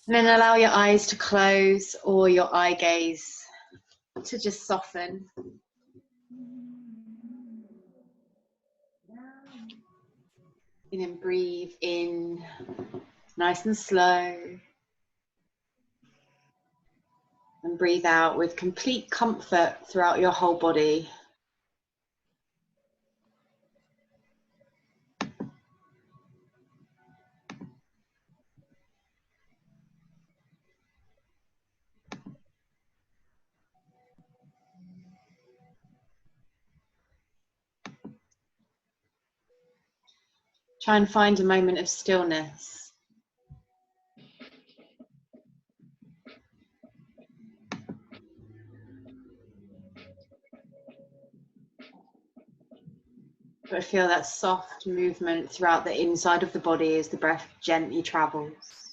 And then allow your eyes to close or your eye gaze to just soften. And then breathe in nice and slow. And breathe out with complete comfort throughout your whole body. Try and find a moment of stillness. But feel that soft movement throughout the inside of the body as the breath gently travels.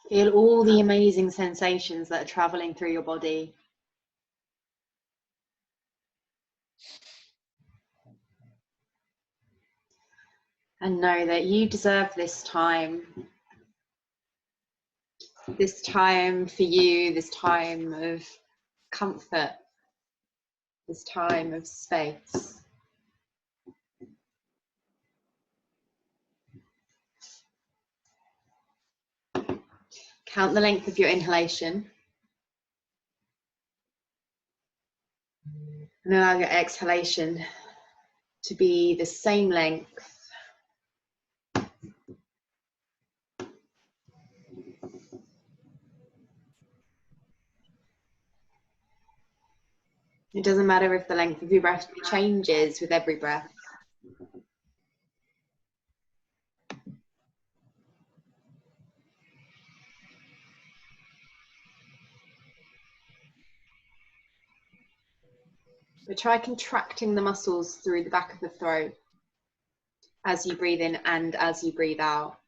Feel all the amazing sensations that are traveling through your body. And know that you deserve this time for you, this time of comfort, this time of space. Count the length of your inhalation. And allow your exhalation to be the same length. It doesn't matter if the length of your breath changes with every breath. But try contracting the muscles through the back of the throat as you breathe in and as you breathe out.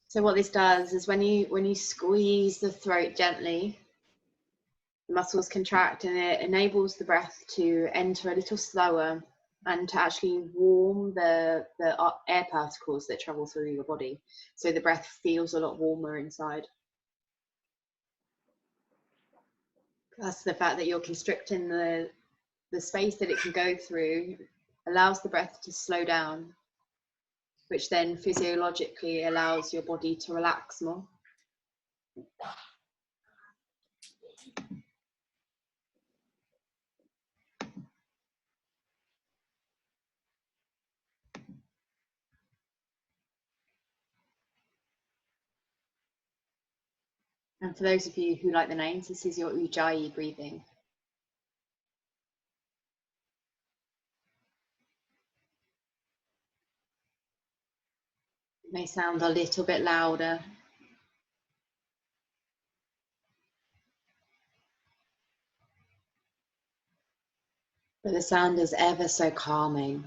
So what this does is when you squeeze the throat gently, the muscles contract and it enables the breath to enter a little slower and to actually warm the air particles that travel through your body. So the breath feels a lot warmer inside. Plus the fact that you're constricting the space that it can go through allows the breath to slow down, which then physiologically allows your body to relax more. And for those of you who like the names, this is your Ujjayi breathing. It may sound a little bit louder. But the sound is ever so calming.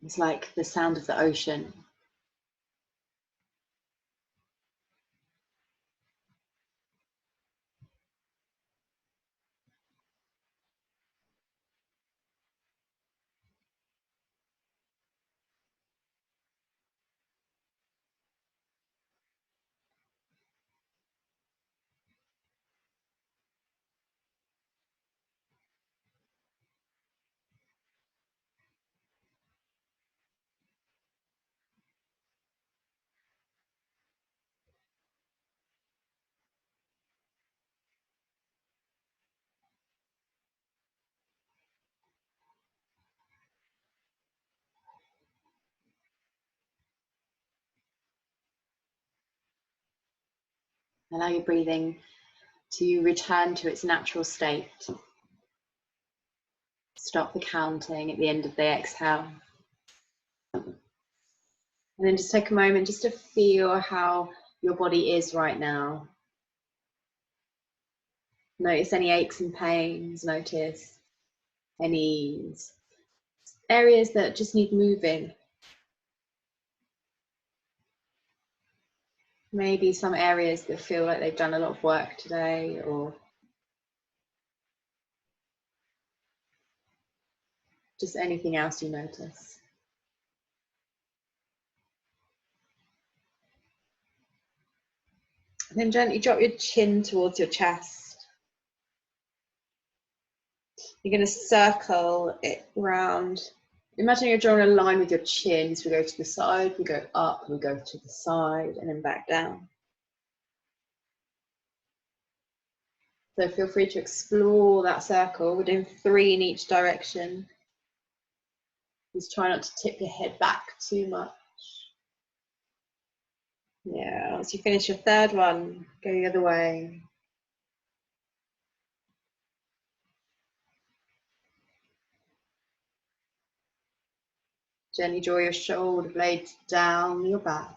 It's like the sound of the ocean. Allow your breathing to return to its natural state. Stop the counting at the end of the exhale. And then just take a moment just to feel how your body is right now. Notice any aches and pains, notice any areas that just need moving. Maybe some areas that feel like they've done a lot of work today, or just anything else you notice. And then gently drop your chin towards your chest. You're going to circle it round. Imagine you're drawing a line with your chin. So we go to the side, we go up, we go to the side, and then back down. So feel free to explore that circle. We're doing 3 in each direction. Just try not to tip your head back too much. Yeah, once you finish your 3rd one, go the other way. Gently draw your shoulder blades down your back.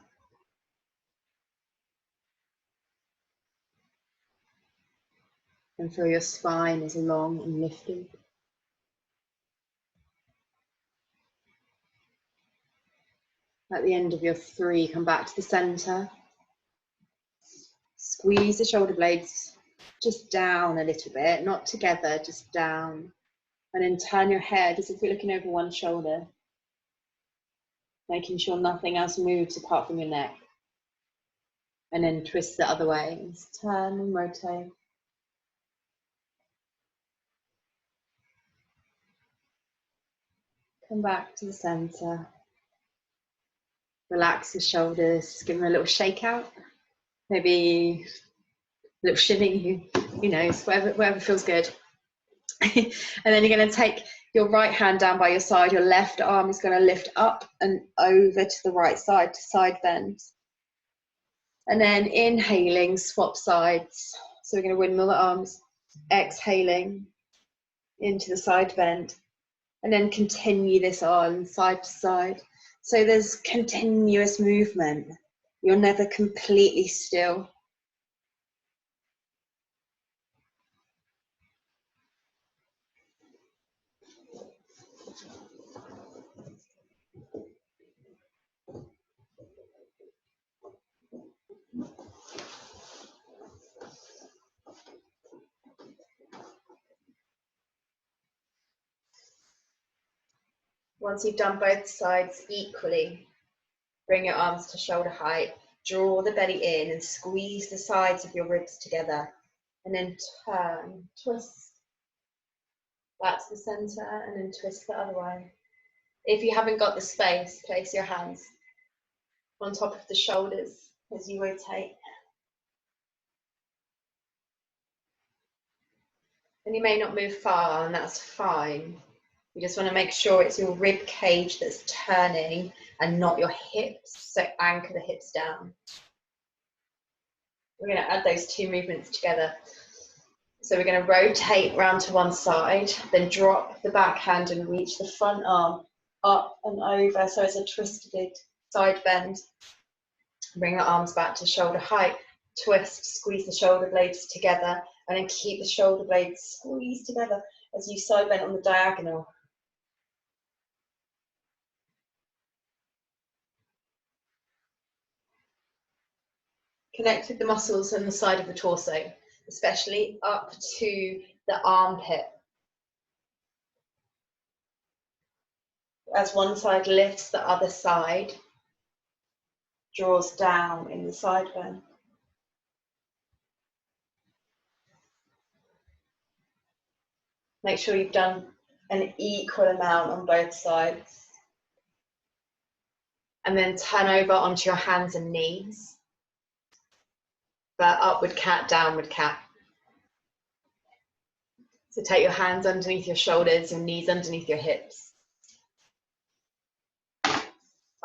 And feel your spine is long and lifted. At the end of your 3, come back to the center. Squeeze the shoulder blades just down a little bit, not together, just down. And then turn your head as if you're looking over one shoulder, making sure nothing else moves apart from your neck. And then twist the other way. Just turn and rotate. Come back to the center. Relax the shoulders, give them a little shake out. Maybe a little shimmy, who knows, whatever feels good. And then you're going to take your right hand down by your side. Your left arm is going to lift up and over to the right side, to side bend. And then inhaling, swap sides. So we're going to windmill the arms, exhaling into the side bend. And then continue this on side to side. So there's continuous movement. You're never completely still. Once you've done both sides equally, bring your arms to shoulder height, draw the belly in and squeeze the sides of your ribs together, and then turn, twist back to the center, and then twist the other way. If you haven't got the space, place your hands on top of the shoulders as you rotate. And you may not move far, and that's fine. You just want to make sure it's your rib cage that's turning and not your hips, so anchor the hips down. We're going to add those 2 movements together. So we're going to rotate round to one side, then drop the back hand and reach the front arm up and over, so it's a twisted side bend. Bring the arms back to shoulder height, twist, squeeze the shoulder blades together, and then keep the shoulder blades squeezed together as you side bend on the diagonal. Connect with the muscles on the side of the torso, especially up to the armpit. As one side lifts, the other side draws down in the side bend. Make sure you've done an equal amount on both sides. And then turn over onto your hands and knees. But upward cat, downward cat. So take your hands underneath your shoulders, your knees underneath your hips.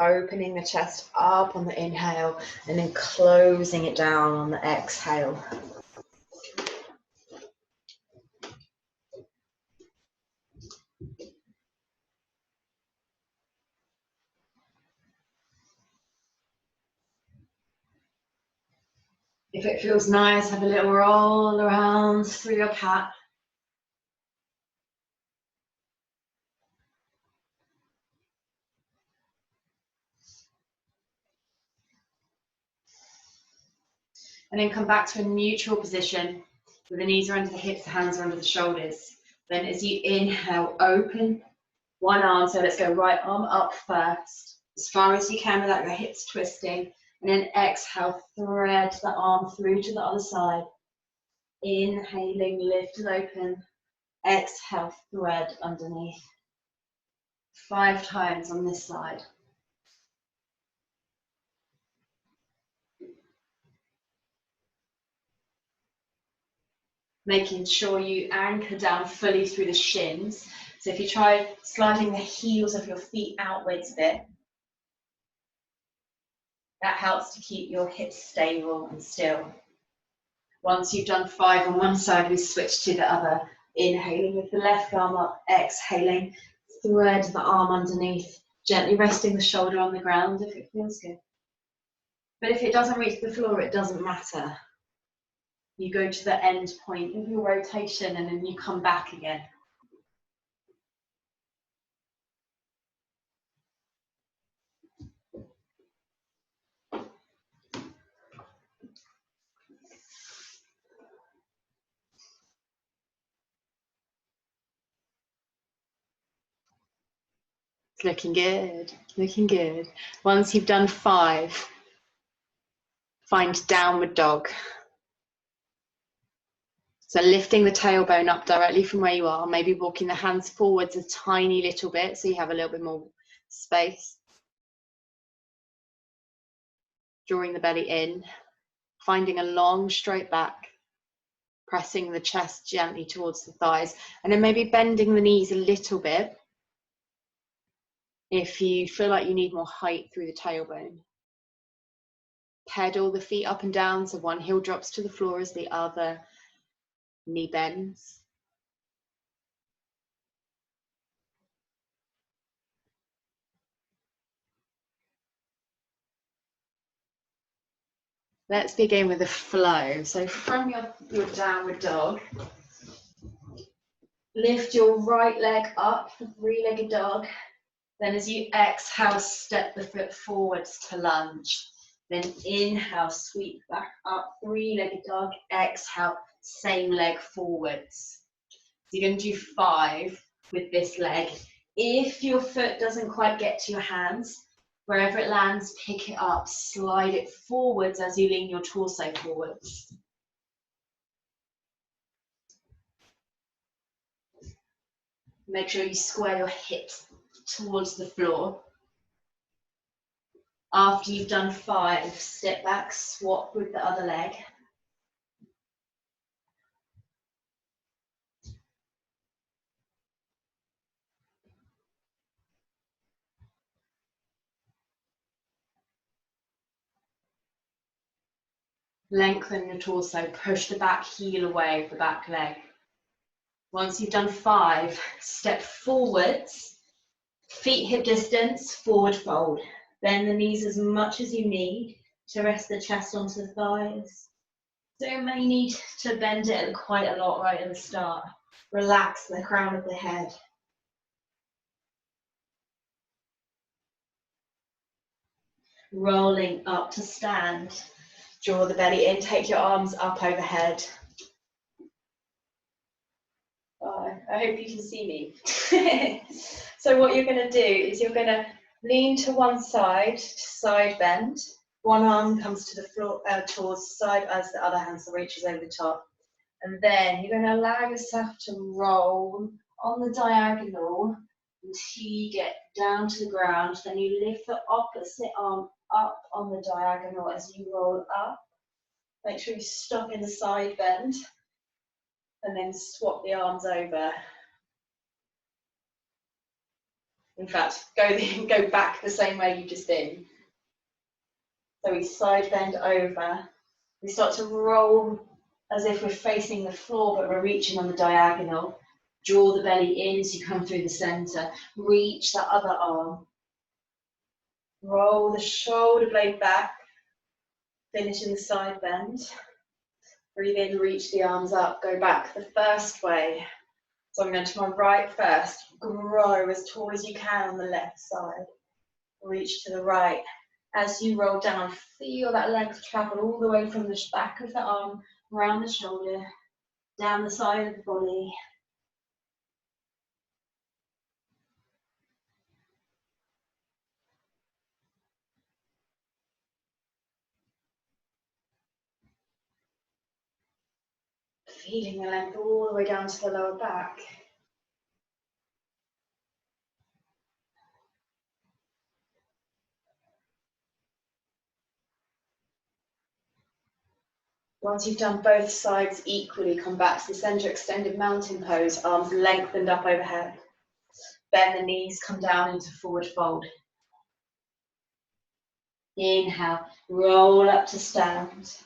Opening the chest up on the inhale and then closing it down on the exhale. If it feels nice, have a little roll around through your cat. And then come back to a neutral position where the knees are under the hips, the hands are under the shoulders. Then as you inhale, open one arm. So let's go right arm up first, as far as you can without your hips twisting. And then exhale, thread the arm through to the other side. Inhaling, lift it open. Exhale, thread underneath. 5 times on this side. Making sure you anchor down fully through the shins. So if you try sliding the heels of your feet outwards a bit, that helps to keep your hips stable and still. Once you've done 5 on one side, we switch to the other. Inhaling with the left arm up, exhaling, thread the arm underneath, gently resting the shoulder on the ground if it feels good. But if it doesn't reach the floor, it doesn't matter. You go to the end point of your rotation and then you come back again. It's looking good, looking good. Once you've done 5, find downward dog. So lifting the tailbone up directly from where you are, maybe walking the hands forwards a tiny little bit so you have a little bit more space. Drawing the belly in, finding a long straight back, pressing the chest gently towards the thighs, and then maybe bending the knees a little bit if you feel like you need more height through the tailbone. Pedal the feet up and down so one heel drops to the floor as the other knee bends. Let's begin with the flow. So from your downward dog, lift your right leg up for 3-legged dog. Then as you exhale, step the foot forwards to lunge. Then inhale, sweep back up, 3-legged dog. Exhale, same leg forwards. So you're going to do 5 with this leg. If your foot doesn't quite get to your hands, wherever it lands, pick it up, slide it forwards as you lean your torso forwards. Make sure you square your hips towards the floor. After you've done 5, step back, swap with the other leg. Lengthen your torso, push the back heel away of the back leg. Once you've done 5, step forwards, feet hip distance, forward fold. Bend the knees as much as you need to rest the chest onto the thighs. So you may need to bend it quite a lot right at the start. Relax the crown of the head. Rolling up to stand. Draw the belly in, take your arms up overhead. Oh, I hope you can see me. So what you're going to do is you're going to lean to one side, side bend. One arm comes to the floor, towards the side as the other hand reaches over the top. And then you're going to allow yourself to roll on the diagonal until you get down to the ground. Then you lift the opposite arm up on the diagonal as you roll up. Make sure you stop in the side bend and then swap the arms over. In fact, go back the same way you just did. So we side bend over. We start to roll as if we're facing the floor, but we're reaching on the diagonal. Draw the belly in as you come through the center. Reach the other arm. Roll the shoulder blade back. Finishing the side bend. Breathe in, reach the arms up, go back the first way. So I'm going to my right first. Grow as tall as you can on the left side. Reach to the right. As you roll down, feel that length travel all the way from the back of the arm, around the shoulder, down the side of the body. Feeling the length all the way down to the lower back. Once you've done both sides equally, come back to the center, extended mountain pose, arms lengthened up overhead. Bend the knees, come down into forward fold. Inhale, roll up to stand.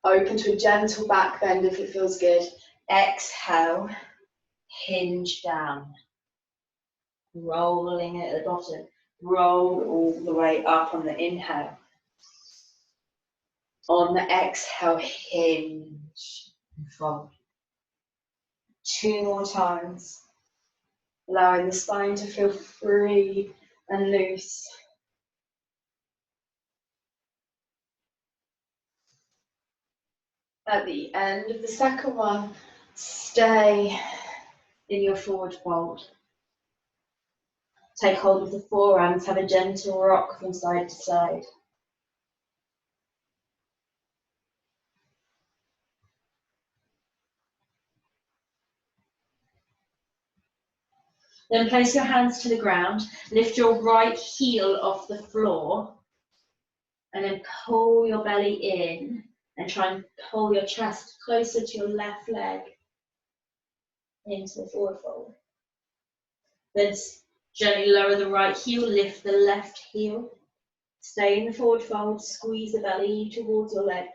Open to a gentle back bend if it feels good. Exhale, hinge down. Rolling at the bottom. Roll all the way up on the inhale. On the exhale, hinge and fold. 2 more times. Allowing the spine to feel free and loose. At the end of the second one, stay in your forward fold. Take hold of the forearms, have a gentle rock from side to side. Then place your hands to the ground, lift your right heel off the floor, and then pull your belly in and try and pull your chest closer to your left leg into the forward fold. Then gently lower the right heel, lift the left heel. Stay in the forward fold, squeeze the belly towards your leg.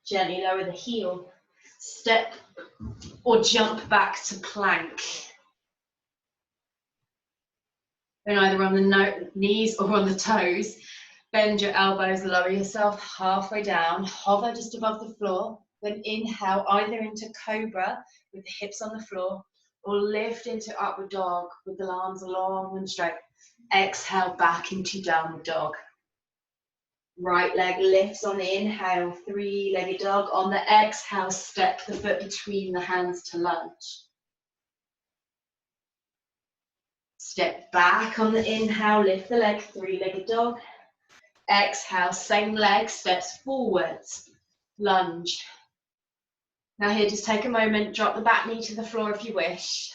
Gently lower the heel, step or jump back to plank. And either on the knees or on the toes, bend your elbows, lower yourself halfway down, hover just above the floor. Then inhale either into cobra with the hips on the floor or lift into upward dog with the arms long and straight. Exhale back into downward dog. Right leg lifts on the inhale, 3-legged dog. On the exhale, step the foot between the hands to lunge. Step back on the inhale, lift the leg, 3-legged dog. Exhale, same leg, steps forwards, lunge. Now here, just take a moment, drop the back knee to the floor if you wish.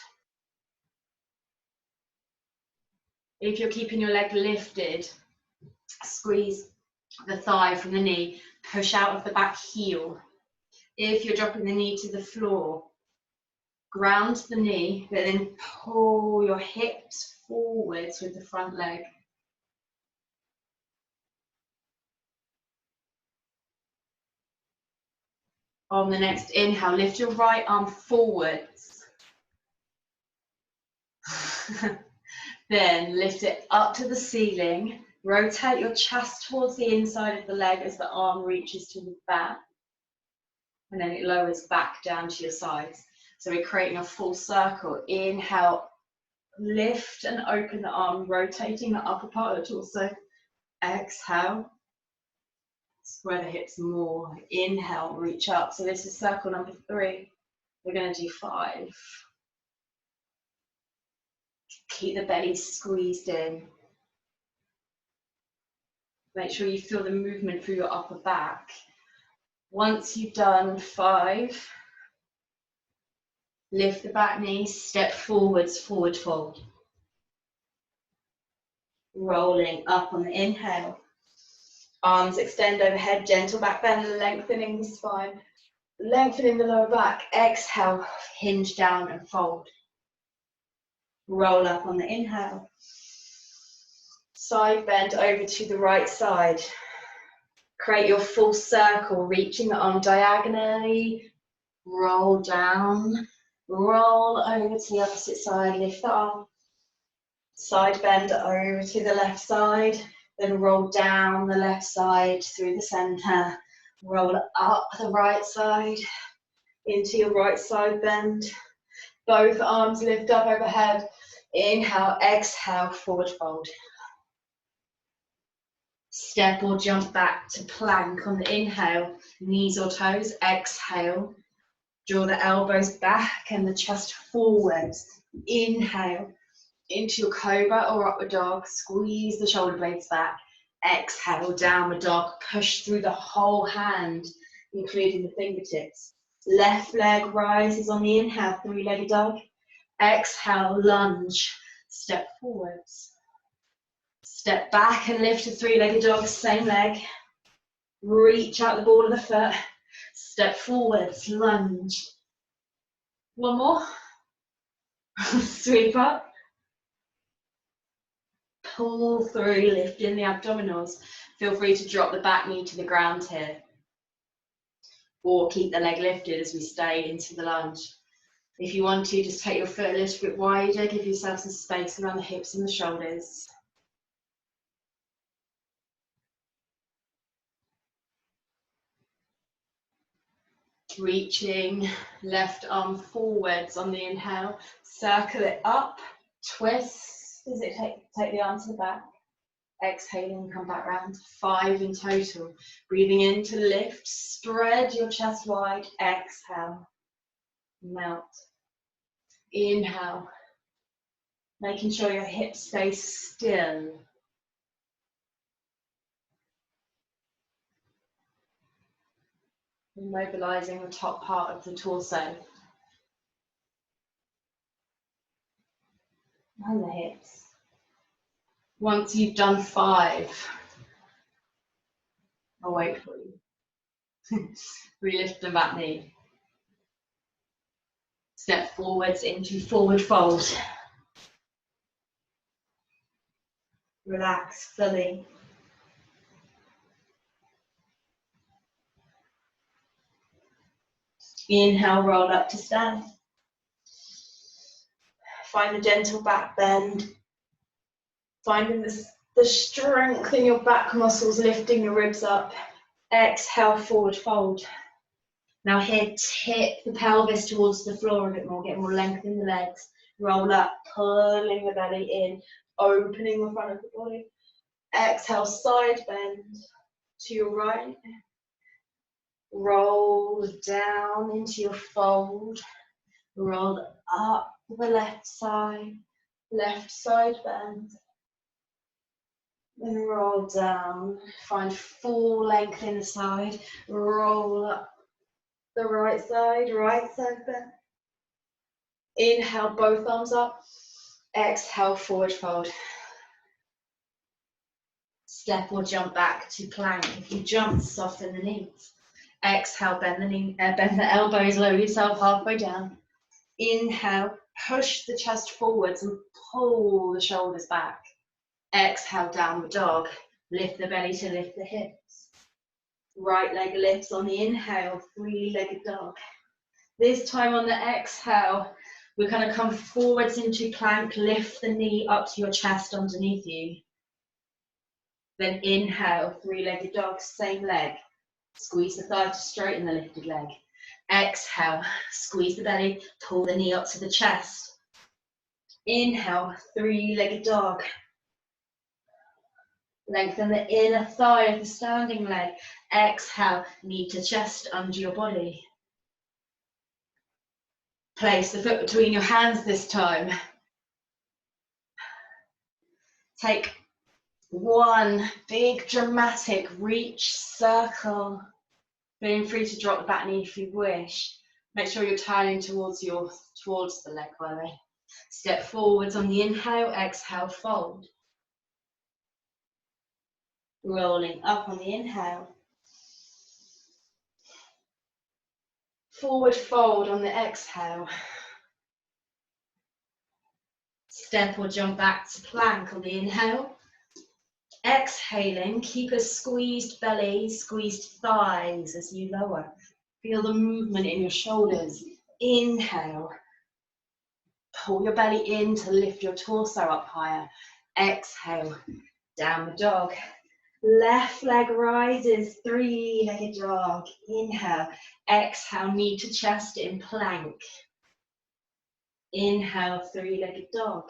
If you're keeping your leg lifted, squeeze the thigh from the knee, push out of the back heel. If you're dropping the knee to the floor, ground the knee, but then pull your hips forwards with the front leg. On the next inhale, lift your right arm forwards. Then lift it up to the ceiling. Rotate your chest towards the inside of the leg as the arm reaches to the back. And then it lowers back down to your sides. So we're creating a full circle. Inhale, lift and open the arm, rotating the upper part of the torso. Exhale, spread the hips more. Inhale, reach up. So this is circle number 3. We're going to do 5. Keep the belly squeezed in. Make sure you feel the movement through your upper back. Once you've done 5, lift the back knee, step forwards, forward fold. Rolling up on the inhale. Arms extend overhead, gentle back bend, lengthening the spine, lengthening the lower back. Exhale, hinge down and fold. Roll up on the inhale. Side bend over to the right side. Create your full circle, reaching the arm diagonally. Roll down, roll over to the opposite side, lift the arm. Side bend over to the left side, then roll down the left side through the center, roll up the right side into your right side bend. Both arms lift up overhead. Inhale, exhale, forward fold. Step or jump back to plank on the inhale, knees or toes. Exhale, draw the elbows back and the chest forwards. Inhale into your cobra or upward dog. Squeeze the shoulder blades back. Exhale, downward dog. Push through the whole hand, including the fingertips. Left leg rises on the inhale, three-legged dog. Exhale, lunge, step forwards. Step back and lift to three-legged dog, same leg. Reach out the ball of the foot. Step forwards, lunge. One more. Sweep up. Pull through, lift in the abdominals. Feel free to drop the back knee to the ground here. Or keep the leg lifted as we stay into the lunge. If you want to, just take your foot a little bit wider, give yourself some space around the hips and the shoulders. Reaching left arm forwards on the inhale, circle it up, twist as it take the arm to the back. Exhaling, come back round. 5 in total. Breathing in to lift, spread your chest wide. Exhale, melt. Inhale, making sure your hips stay still. Mobilizing the top part of the torso and the hips. Once you've done 5, I'll wait for you. Relift the back knee. Step forwards into forward fold. Relax fully. Inhale, roll up to stand. Find a gentle back bend. Finding the strength in your back muscles, lifting your ribs up. Exhale, forward fold. Now here, tip the pelvis towards the floor a bit more, get more length in the legs. Roll up, pulling the belly in, opening the front of the body. Exhale, side bend to your right. Roll down into your fold. Roll up the left side bend. Then roll down, find full length in the side. Roll up the right side bend. Inhale, both arms up. Exhale, forward fold. Step or jump back to plank. If you jump, soften the knees. Exhale, bend the elbows, lower yourself halfway down. Inhale, push the chest forwards and pull the shoulders back. Exhale, downward dog. Lift the belly to lift the hips. Right leg lifts on the inhale, three-legged dog. This time on the exhale, we're going to come forwards into plank, lift the knee up to your chest underneath you. Then inhale, three-legged dog, same leg. Squeeze the thigh to straighten the lifted leg. Exhale, squeeze the belly, pull the knee up to the chest. Inhale, three-legged dog. Lengthen the inner thigh of the standing leg. Exhale, knee to chest under your body. Place the foot between your hands this time. Take one big dramatic reach circle. Feeling free to drop the back knee if you wish. Make sure you're turning towards the leg, by the way. Step forwards on the inhale, exhale, fold. Rolling up on the inhale. Forward fold on the exhale. Step or jump back to plank on the inhale. Exhaling, keep a squeezed belly, squeezed thighs as you lower. Feel the movement in your shoulders. Inhale. Pull your belly in to lift your torso up higher. Exhale, downward dog. Left leg rises, three-legged dog. Inhale, exhale, knee to chest in plank. Inhale, three-legged dog.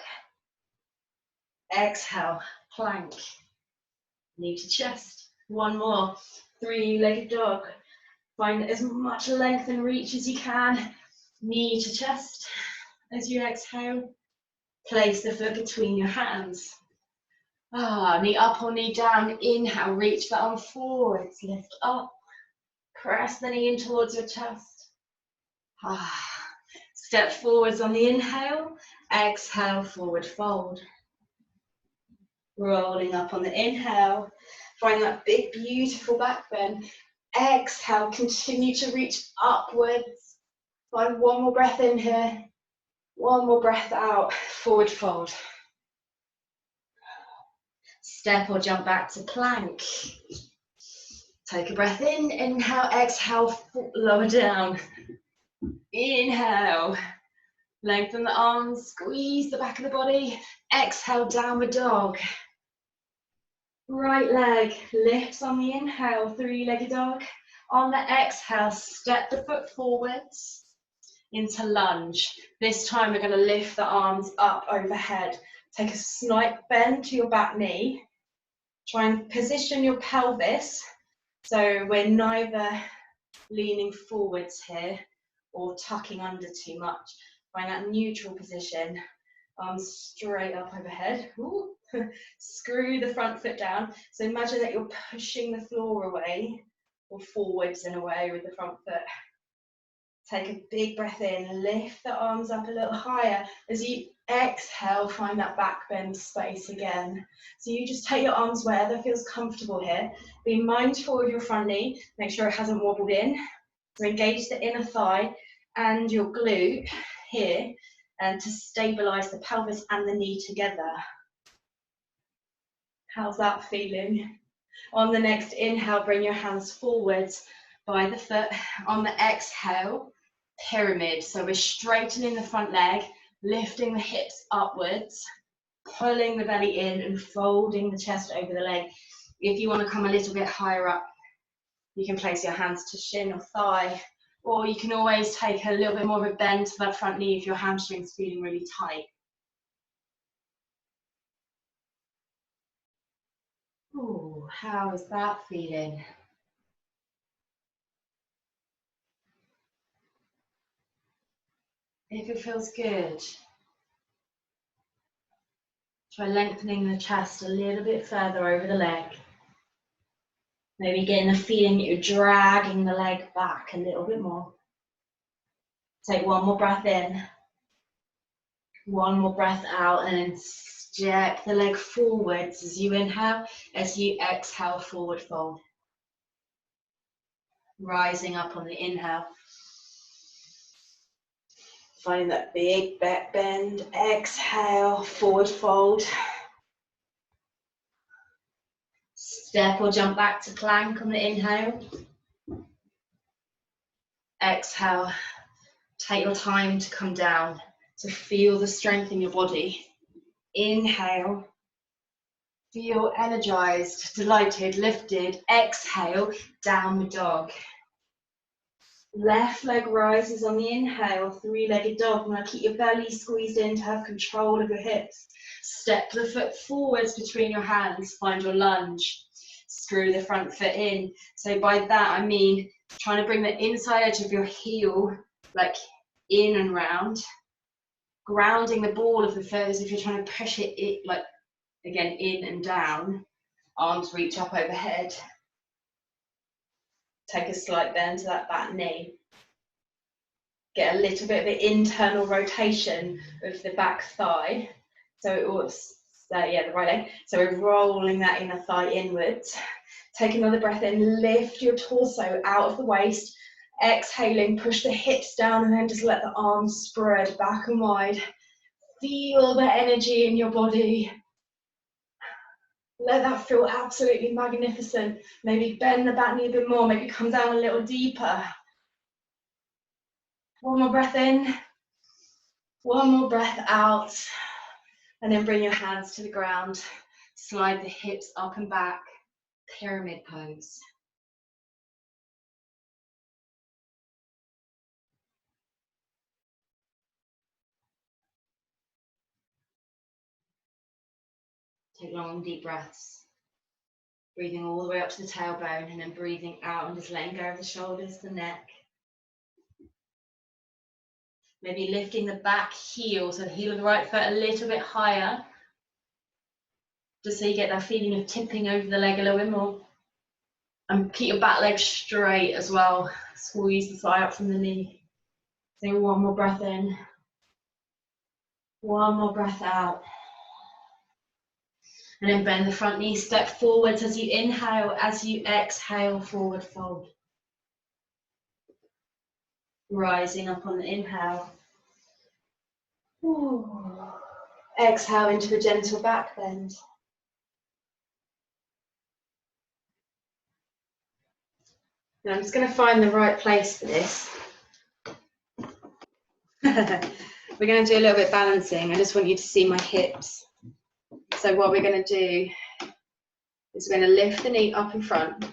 Exhale, plank. Knee to chest. One more, three-legged dog. Find as much length and reach as you can. Knee to chest. As you exhale, place the foot between your hands. Knee up or knee down. Inhale, reach the arm forwards, lift up. Press the knee in towards your chest. Step forwards on the inhale. Exhale, forward fold. Rolling up on the inhale. Find that big, beautiful back bend. Exhale, continue to reach upwards. Find one more breath in here. One more breath out. Forward fold. Step or jump back to plank. Take a breath in, inhale, exhale, lower down. Inhale, lengthen the arms, squeeze the back of the body. Exhale, downward dog. Right leg lifts on the inhale, three-legged dog. On the exhale, step the foot forwards into lunge. This time we're going to lift the arms up overhead. Take a slight bend to your back knee. Try and position your pelvis so we're neither leaning forwards here or tucking under too much. Find that neutral position. Arms straight up overhead. Ooh. Screw the front foot down. So imagine that you're pushing the floor away or forwards and away with the front foot. Take a big breath in, lift the arms up a little higher. As you exhale, find that back bend space again. So you just take your arms wherever feels comfortable here. Be mindful of your front knee, make sure it hasn't wobbled in. So engage the inner thigh and your glute here, and to stabilize the pelvis and the knee together. How's that feeling? On the next inhale, bring your hands forwards by the foot. On the exhale, pyramid. So we're straightening the front leg, lifting the hips upwards, pulling the belly in and folding the chest over the leg. If you want to come a little bit higher up, you can place your hands to shin or thigh, or you can always take a little bit more of a bend to that front knee if your hamstring's feeling really tight. Ooh, how is that feeling? If it feels good, try lengthening the chest a little bit further over the leg. Maybe getting the feeling that you're dragging the leg back a little bit more. Take one more breath in, one more breath out, and then step the leg forwards as you inhale. As you exhale, forward fold. Rising up on the inhale. Find that big back bend. Exhale, forward fold. Step or jump back to plank on the inhale. Exhale, take your time to come down, to feel the strength in your body. Inhale, feel energized, delighted, lifted. Exhale, downward dog. Left leg rises on the inhale, three-legged dog. Now keep your belly squeezed in to have control of your hips. Step the foot forwards between your hands, find your lunge. Screw the front foot in. So by that I mean trying to bring the inside edge of your heel like in and round. Grounding the ball of the foot as if you're trying to push it like again in and down. Arms reach up overhead. Take a slight bend to that back knee. Get a little bit of an internal rotation of the back thigh. So it was, the right leg. So we're rolling that inner thigh inwards. Take another breath in, lift your torso out of the waist. Exhaling, push the hips down and then just let the arms spread back and wide. Feel the energy in your body. Let that feel absolutely magnificent. Maybe bend the back knee a bit more, maybe come down a little deeper. One more breath in. One more breath out, and then bring your hands to the ground. Slide the hips up and back, pyramid pose. Take long, deep breaths. Breathing all the way up to the tailbone, and then breathing out and just letting go of the shoulders, the neck. Maybe lifting the back heel, so the heel of the right foot a little bit higher, just so you get that feeling of tipping over the leg a little bit more. And keep your back leg straight as well. Squeeze the thigh up from the knee. Take one more breath in. One more breath out. And then bend the front knee, step forwards as you inhale, as you exhale, forward fold. Rising up on the inhale. Ooh. Exhale into a gentle back bend. Now I'm just going to find the right place for this. We're going to do a little bit of balancing. I just want you to see my hips. So what we're going to do is we're going to lift the knee up in front.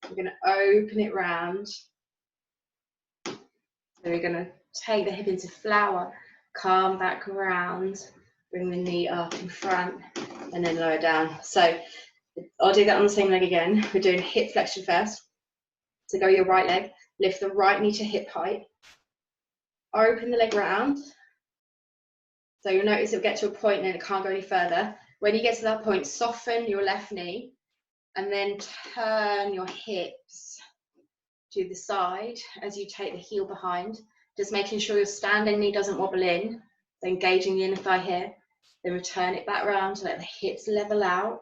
We're going to open it round. So we're going to take the hip into flower, come back around, bring the knee up in front, and then lower down. So I'll do that on the same leg again. We're doing hip flexion first. So go your right leg, lift the right knee to hip height, open the leg round. So you'll notice it'll get to a point and it can't go any further. When you get to that point, soften your left knee and then turn your hips to the side as you take the heel behind, just making sure your standing knee doesn't wobble in, so engaging the inner thigh here. Then return it back round to let the hips level out.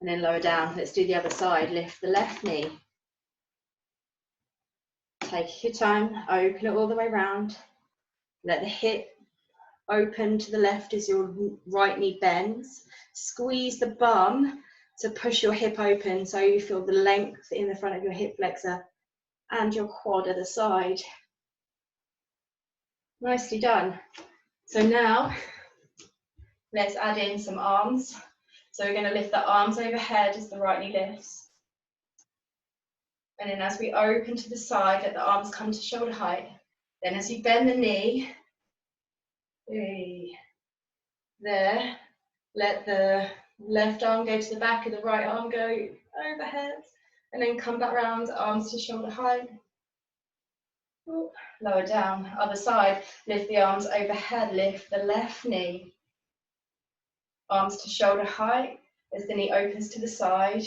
And then lower down. Let's do the other side. Lift the left knee. Take your time, open it all the way round. Let the hip open to the left as your right knee bends. Squeeze the bum to push your hip open so you feel the length in the front of your hip flexor and your quad at the side. Nicely done. So now let's add in some arms. So we're going to lift the arms overhead as the right knee lifts. And then as we open to the side, let the arms come to shoulder height. Then as you bend the knee, there, let the left arm go to the back and the right arm go overhead. And then come back round, arms to shoulder height. Ooh, lower down, other side, lift the arms overhead, lift the left knee. Arms to shoulder height as the knee opens to the side.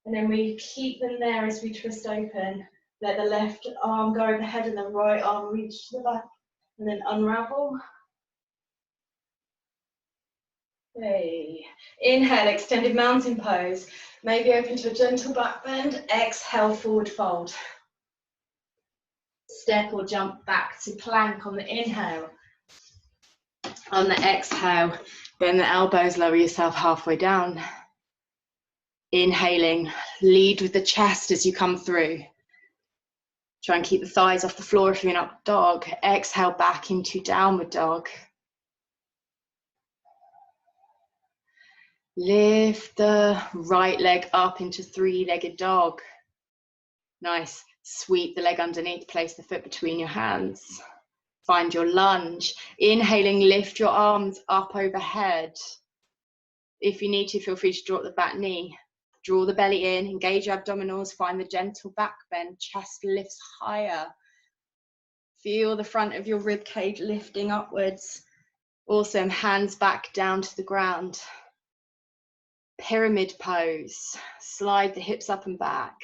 And then we keep them there as we twist open. Let the left arm go overhead and the right arm reach to the back. And then unravel. Hey. Inhale, extended mountain pose. Maybe open to a gentle back bend. Exhale, forward fold. Step or jump back to plank on the inhale. On the exhale, bend the elbows, lower yourself halfway down. Inhaling, lead with the chest as you come through. Try and keep the thighs off the floor if you're in up dog. Exhale back into downward dog. Lift the right leg up into three-legged dog. Nice. Sweep the leg underneath, place the foot between your hands. Find your lunge. Inhaling, lift your arms up overhead. If you need to, feel free to drop the back knee. Draw the belly in, engage your abdominals, find the gentle back bend, chest lifts higher. Feel the front of your rib cage lifting upwards. Awesome, hands back down to the ground. Pyramid pose, slide the hips up and back.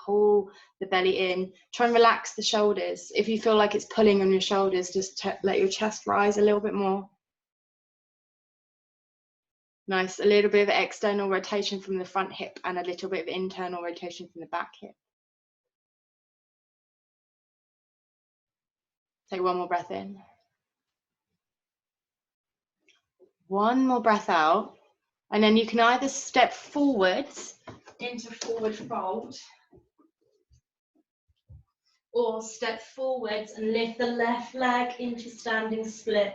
Pull the belly in. Try and relax the shoulders. If you feel like it's pulling on your shoulders, just let your chest rise a little bit more. Nice. A little bit of external rotation from the front hip and a little bit of internal rotation from the back hip. Take one more breath in. One more breath out. And then you can either step forwards into forward fold, Or step forwards and lift the left leg into standing split.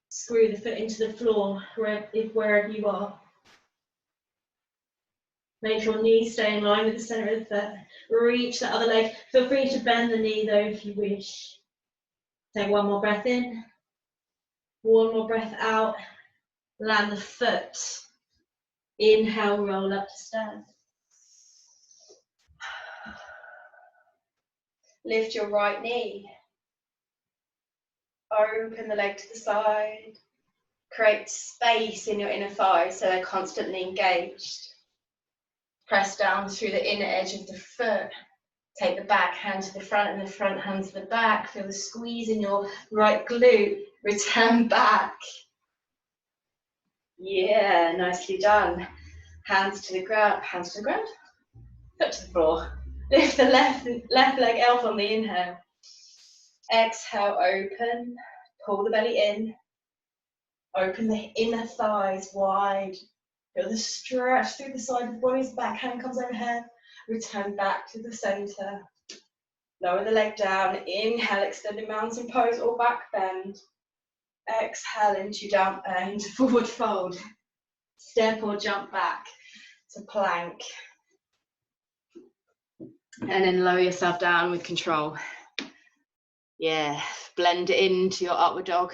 Screw the foot into the floor wherever you are. Make your knees stay in line with the center of the foot. Reach the other leg. Feel free to bend the knee though if you wish. Take one more breath in. One more breath out. Land the foot. Inhale, roll up to stand. Lift your right knee. Open the leg to the side. Create space in your inner thighs so they're constantly engaged. Press down through the inner edge of the foot. Take the back hand to the front and the front hand to the back. Feel the squeeze in your right glute. Return back. Yeah, nicely done. Hands to the ground. Hands to the ground. Foot to the floor. Lift the left leg out on the inhale. Exhale, open. Pull the belly in. Open the inner thighs wide. Feel the stretch through the side of the body as the back hand comes overhead. Return back to the center. Lower the leg down. Inhale, extended mountain pose or back bend. Exhale into forward fold. Step or jump back to plank. And then lower yourself down with control. Yeah, blend into your upward dog.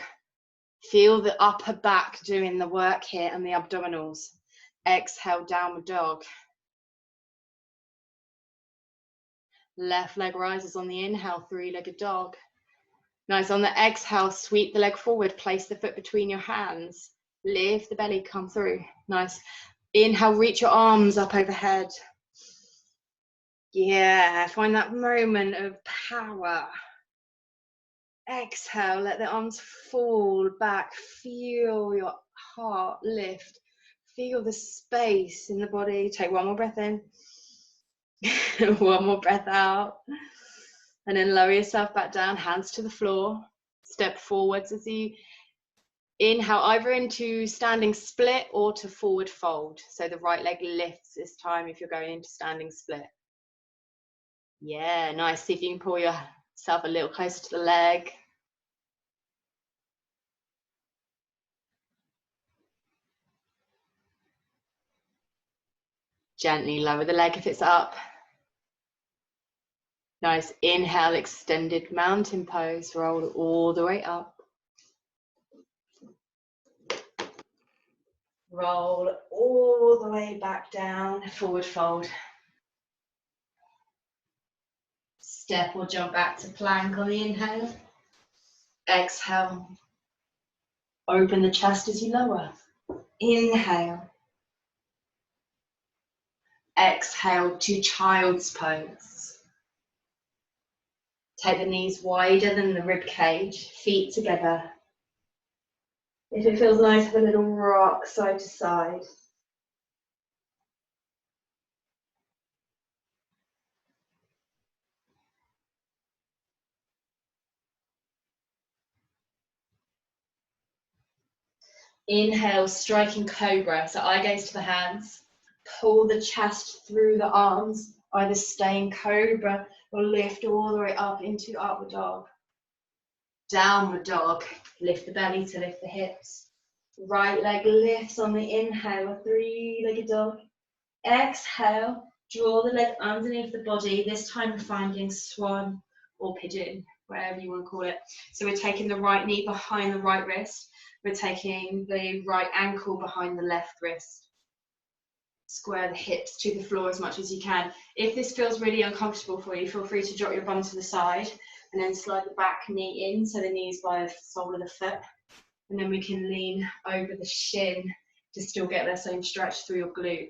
Feel the upper back doing the work here and the abdominals. Exhale, downward dog. Left leg rises on the inhale, three-legged dog. Nice, on the exhale, sweep the leg forward, place the foot between your hands. Lift the belly, come through. Nice. Inhale, reach your arms up overhead. Yeah, find that moment of power. Exhale, let the arms fall back. Feel your heart lift. Feel the space in the body. Take one more breath in. One more breath out. And then lower yourself back down, hands to the floor. Step forwards as you inhale, either into standing split or to forward fold. So the right leg lifts this time if you're going into standing split. Yeah, nice. See if you can pull yourself a little closer to the leg. Gently lower the leg if it's up. Nice. Inhale, extended mountain pose. Roll all the way up. Roll all the way back down, forward fold. Step or jump back to plank on the inhale. Exhale. Open the chest as you lower. Inhale. Exhale to child's pose. Take the knees wider than the rib cage, feet together. If it feels nice, have a little rock side to side. Inhale, striking cobra. So eye gaze to the hands. Pull the chest through the arms. Either stay in cobra or lift all the way up into upward dog. Downward dog. Lift the belly to lift the hips. Right leg lifts on the inhale, a three-legged dog. Exhale, draw the leg underneath the body. This time we're finding swan or pigeon, whatever you want to call it. So we're taking the right knee behind the right wrist. We're taking the right ankle behind the left wrist. Square the hips to the floor as much as you can. If this feels really uncomfortable for you, feel free to drop your bum to the side and then slide the back knee in so the knee's by the sole of the foot. And then we can lean over the shin to still get that same stretch through your glute.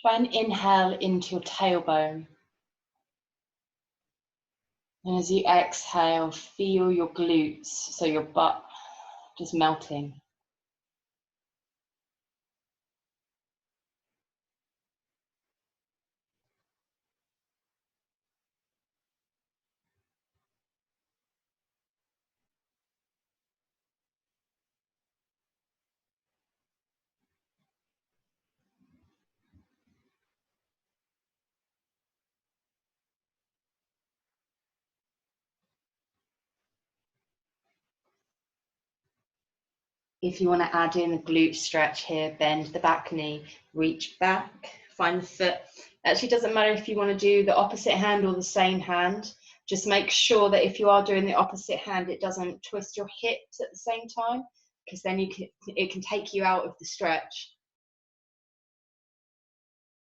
Try and inhale into your tailbone. And as you exhale, feel your glutes, so your butt just melting. If you want to add in a glute stretch here, bend the back knee, reach back, find the foot. Actually, doesn't matter if you want to do the opposite hand or the same hand. Just make sure that if you are doing the opposite hand, it doesn't twist your hips at the same time, because then it can take you out of the stretch.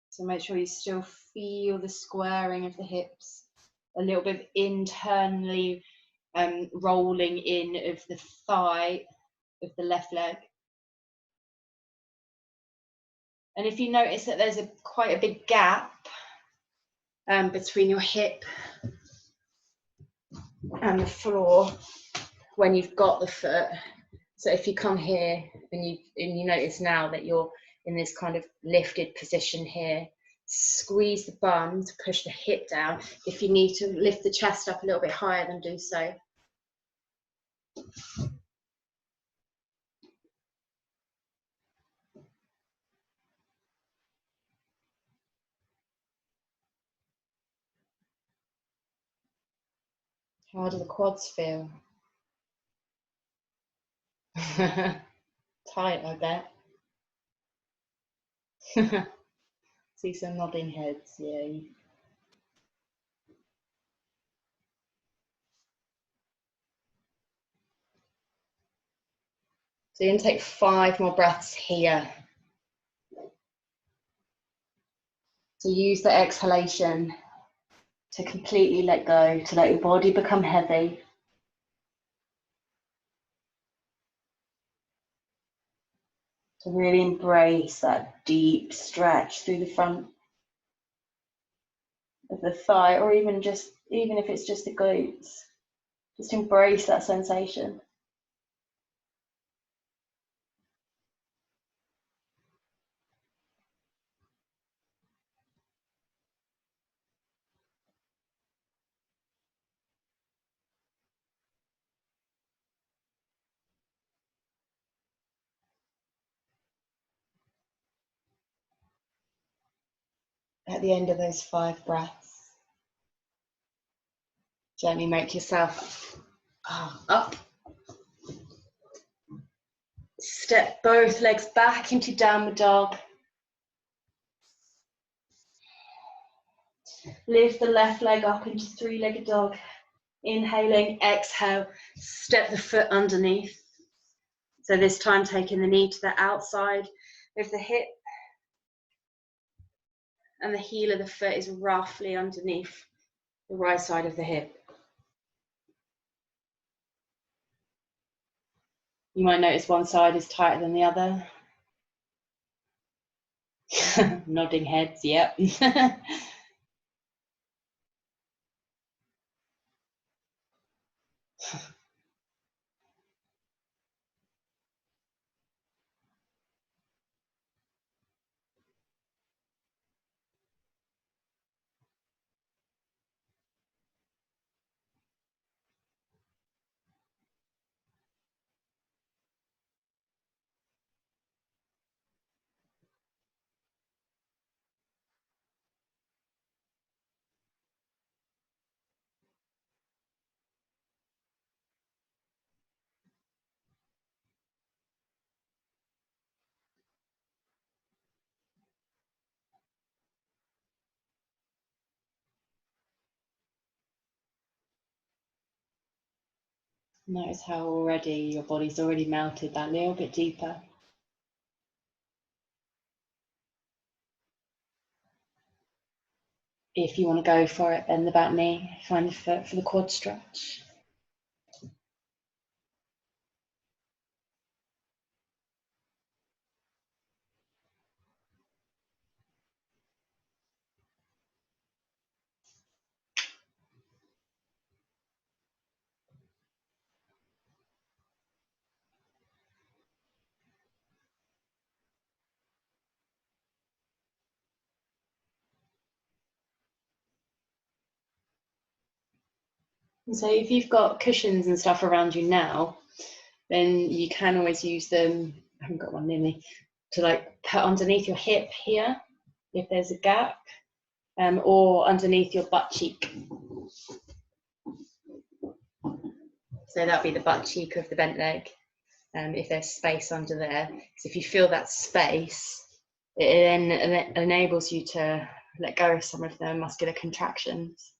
So make sure you still feel the squaring of the hips, a little bit of internally rolling in of the thigh of the left leg. And if you notice that there's quite a big gap between your hip and the floor when you've got the foot, so if you come here and you notice now that you're in this kind of lifted position here, squeeze the bum to push the hip down. If you need to lift the chest up a little bit higher, then do so. How do the quads feel? Tight, I bet. See some nodding heads, yeah. So you're going to take 5 more breaths here. So use the exhalation to completely let go, to let your body become heavy. To really embrace that deep stretch through the front of the thigh, or even if it's just the glutes. Just embrace that sensation. At the end of those 5 breaths, gently make yourself up. Step both legs back into downward dog. Lift the left leg up into 3-legged dog. Inhaling, exhale, step the foot underneath. So this time taking the knee to the outside of the hip, and the heel of the foot is roughly underneath the right side of the hip. You might notice one side is tighter than the other. Nodding heads, yep. Notice how already your body's already melted that little bit deeper. If you want to go for it, bend the back knee, find the foot for the quad stretch. And so if you've got cushions and stuff around you now, then you can always use them, I haven't got one near me, to like put underneath your hip here, if there's a gap, or underneath your butt cheek. So that'll be the butt cheek of the bent leg, if there's space under there. Because if you feel that space, it then enables you to let go of some of the muscular contractions.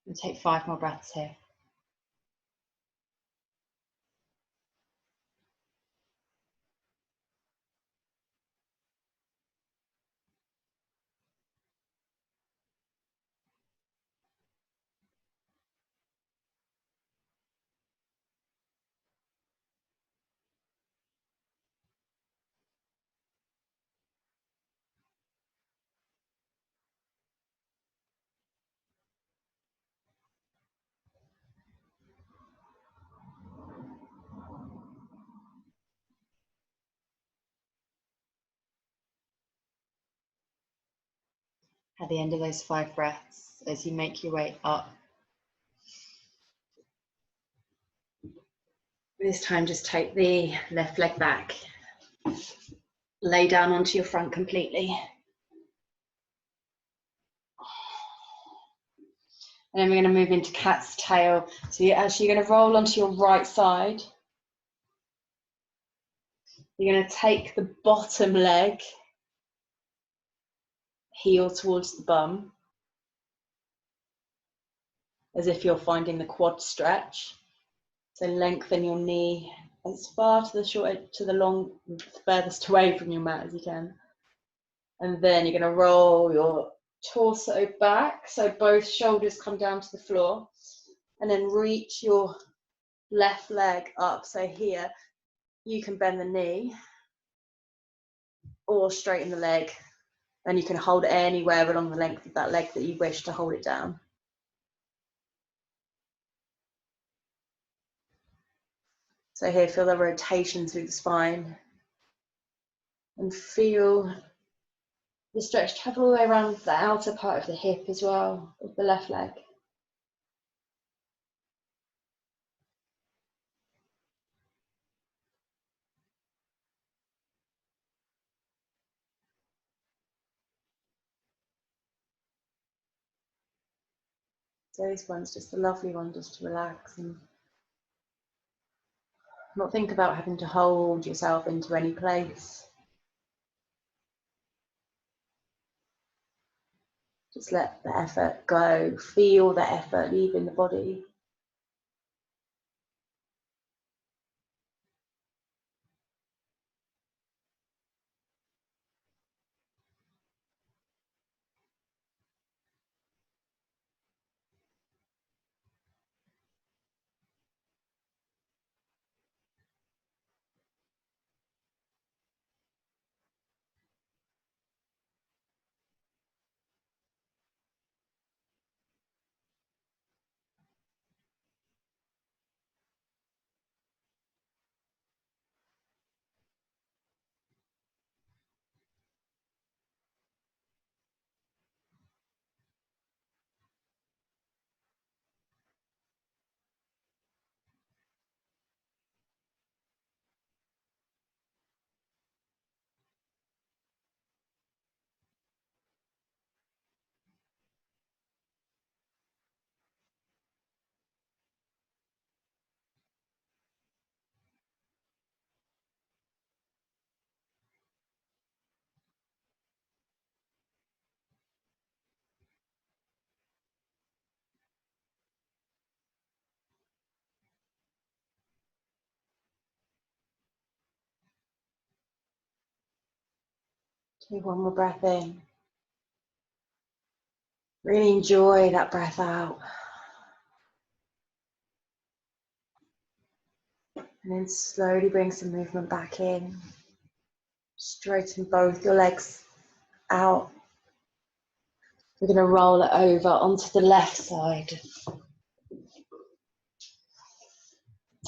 We'll take 5 more breaths here. At the end of those 5 breaths, as you make your way up, this time just take the left leg back, lay down onto your front completely. And then we're going to move into cat's tail. So you're actually going to roll onto your right side. You're going to take the bottom leg, heel towards the bum, as if you're finding the quad stretch. So lengthen your knee as far to the short, to the long, furthest away from your mat as you can. And then you're going to roll your torso back, so both shoulders come down to the floor, and then reach your left leg up. So here you can bend the knee or straighten the leg, and you can hold anywhere along the length of that leg that you wish to hold it down. So here, feel the rotation through the spine, and feel the stretch travel all the way around the outer part of the hip as well, of the left leg. So this one's just a lovely one just to relax and not think about having to hold yourself into any place. Just let the effort go, feel the effort leaving the body. Take one more breath in. Really enjoy that breath out. And then slowly bring some movement back in. Straighten both your legs out. We're going to roll it over onto the left side,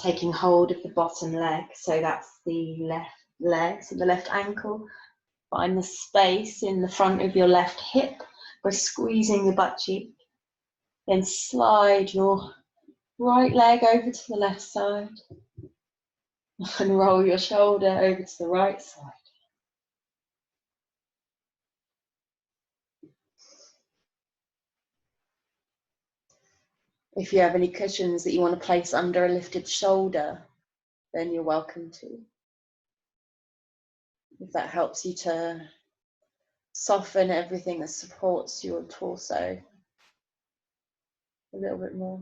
taking hold of the bottom leg. So that's the left leg, so the left ankle. Find the space in the front of your left hip by squeezing your butt cheek. Then slide your right leg over to the left side and roll your shoulder over to the right side. If you have any cushions that you want to place under a lifted shoulder, then you're welcome to. If that helps you to soften everything that supports your torso a little bit more.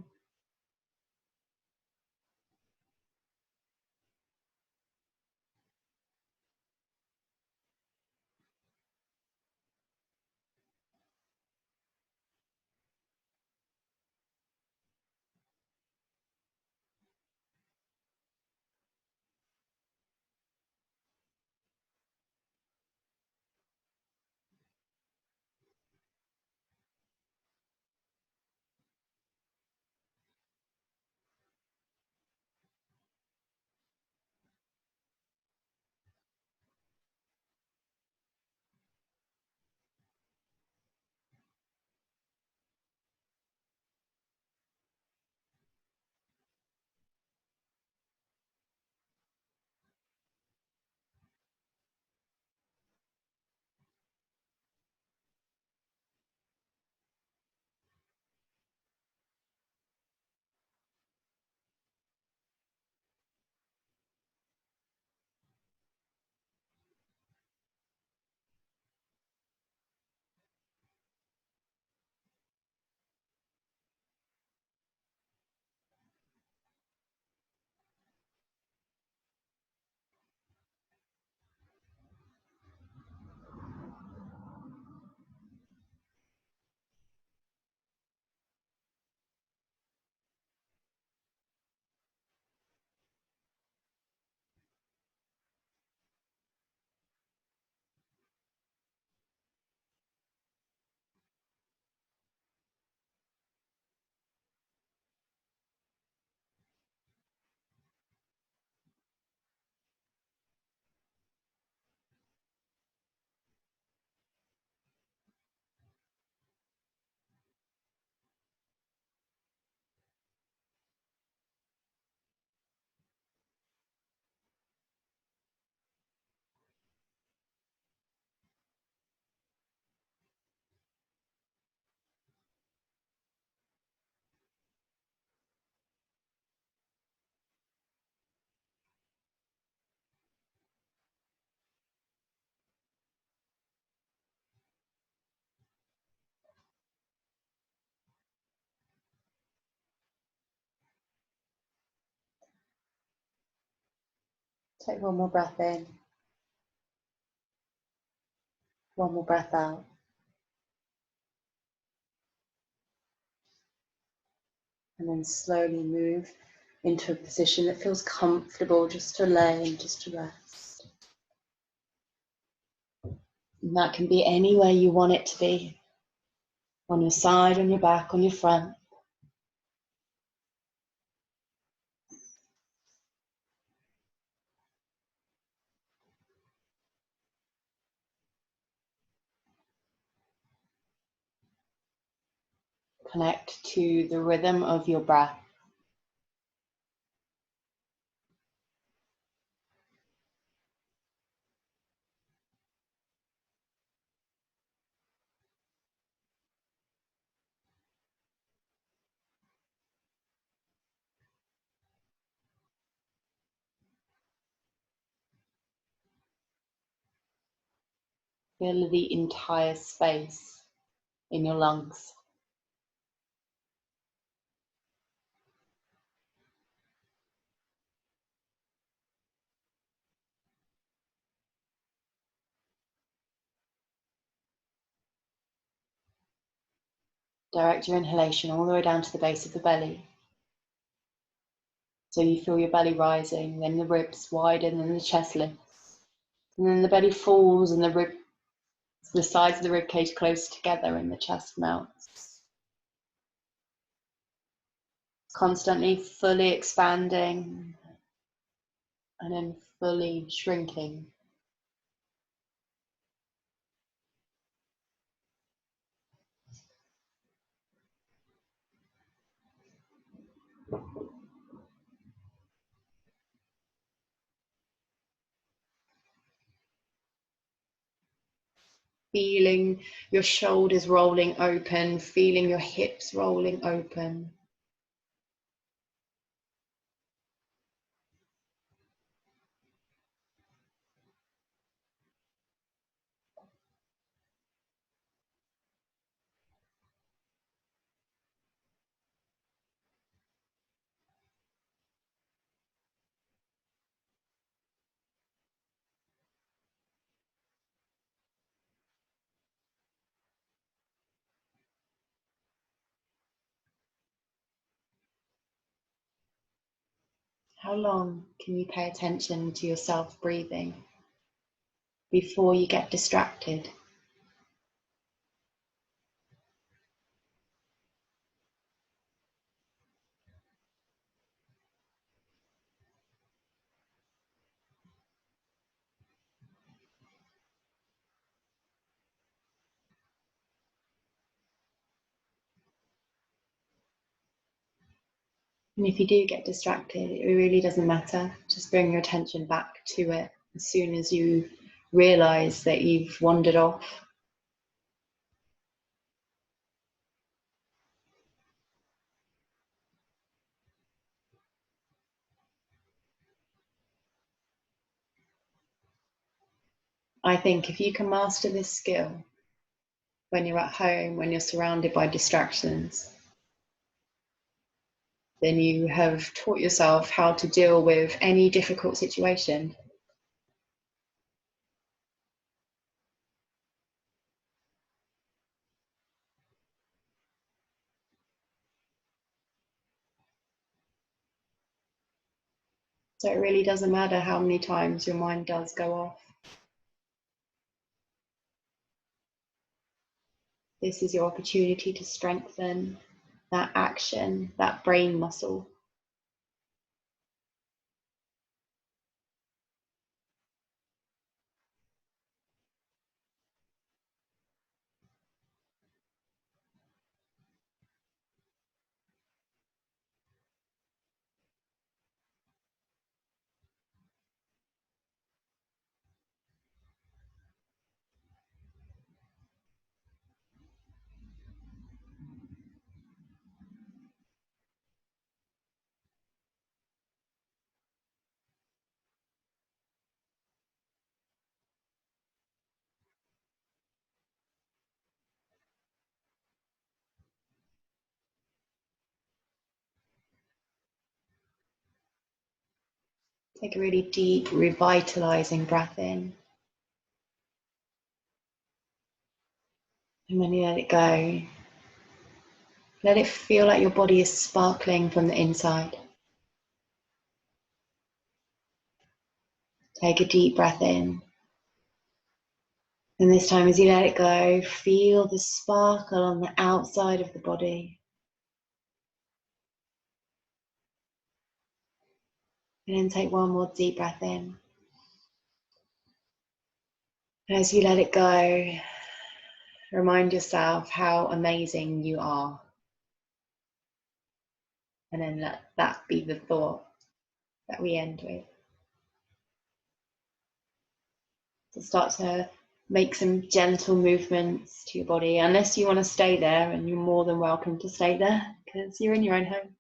Take one more breath in, one more breath out. And then slowly move into a position that feels comfortable, just to lay and just to rest. And that can be anywhere you want it to be. On your side, on your back, on your front. Connect to the rhythm of your breath. Feel the entire space in your lungs. Direct your inhalation all the way down to the base of the belly. So you feel your belly rising, then the ribs widen and the chest lifts. And then the belly falls and the ribs So the sides of the rib cage close together and the chest melts. Constantly fully expanding and then fully shrinking. Feeling your shoulders rolling open, feeling your hips rolling open. How long can you pay attention to yourself breathing before you get distracted? And if you do get distracted, it really doesn't matter. Just bring your attention back to it as soon as you realize that you've wandered off. I think if you can master this skill when you're at home, when you're surrounded by distractions, then you have taught yourself how to deal with any difficult situation. So it really doesn't matter how many times your mind does go off. This is your opportunity to strengthen that action, that brain muscle. Take a really deep, revitalizing breath in. And when you let it go, let it feel like your body is sparkling from the inside. Take a deep breath in. And this time, as you let it go, feel the sparkle on the outside of the body. And then take one more deep breath in. And as you let it go, remind yourself how amazing you are. And then let that be the thought that we end with. So start to make some gentle movements to your body, unless you want to stay there, and you're more than welcome to stay there because you're in your own home.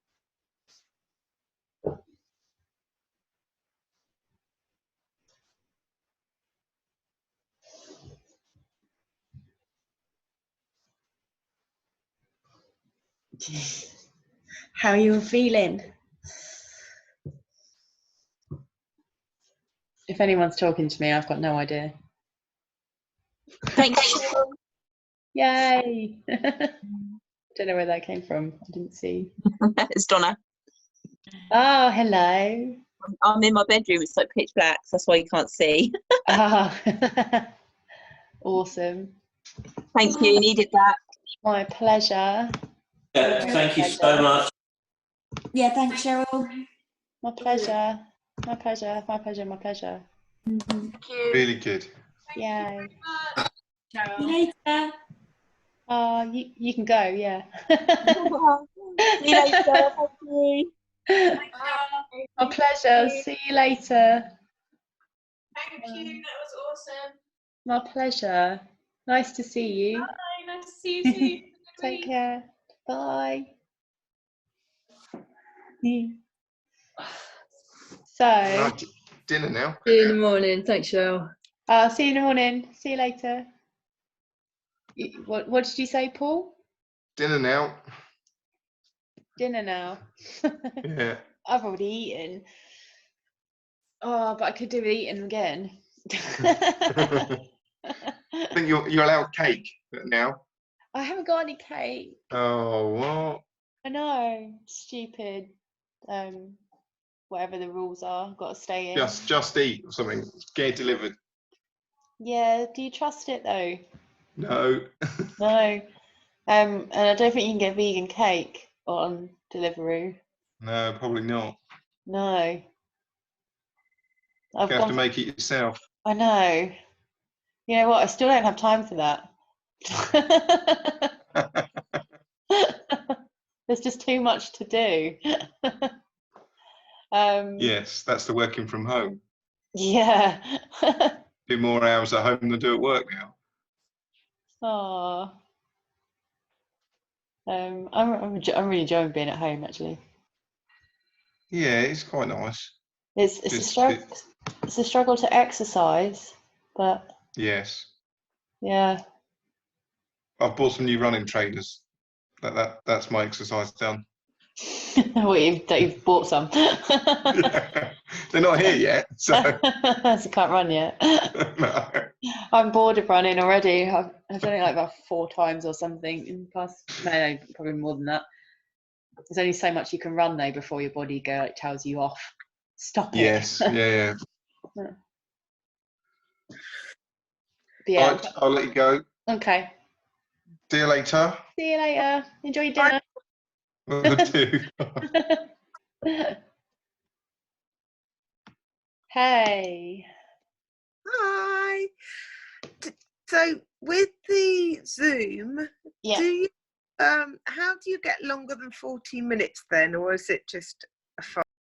How are you feeling? If anyone's talking to me, I've got no idea. Thanks. Yay! Don't know where that came from. I didn't see. It's Donna. Oh, hello. I'm in my bedroom. It's like pitch black, so that's why you can't see. Oh. Awesome. Thank you. Needed that. My pleasure. Yeah, thank you so much. Yeah, thanks, Cheryl. My pleasure. My pleasure. My pleasure. My pleasure. Thank you. Really good. Yay. See you later. You can go, yeah. See you later. Thank you. My pleasure. See you later. Thank you. That was awesome. My pleasure. Nice to see you. Bye. Nice to see you too. Take care. Bye. So, Right, dinner now. See you in the morning. Thanks, Cheryl. I'll see you in the morning. See you later. What did you say, Paul? Dinner now. Dinner now. Yeah. I've already eaten. Oh, but I could do eating again. I think you're allowed cake now. I haven't got any cake. Oh, what? I know. Stupid. Whatever the rules are, got to stay in. Just eat or something. Get it delivered. Yeah. Do you trust it though? No. No. And I don't think you can get vegan cake on Deliveroo. No, probably not. No. You have to make it yourself. I know. You know what? I still don't have time for that. There's just too much to do. Yes, that's the working from home. Yeah. Do more hours at home than do at work now. Oh. I'm really enjoying being at home actually. Yeah, it's quite nice. It's a struggle to exercise, but Yes. yeah. I've bought some new running trainers. That's my exercise done. Well, you've bought some. They're not here yet, so So I can't run yet. no. I'm bored of running already. I've done it like about 4 times or something in the past. No, probably more than that. There's only so much you can run though before your body tells you off. Stop it. Yes, yeah. But yeah. Right, I'll let you go. Okay. See you later. See you later. Enjoy your dinner. Will do. Hey. Hi. So with the Zoom, Yeah. do you how do you get longer than 40 minutes then, or is it just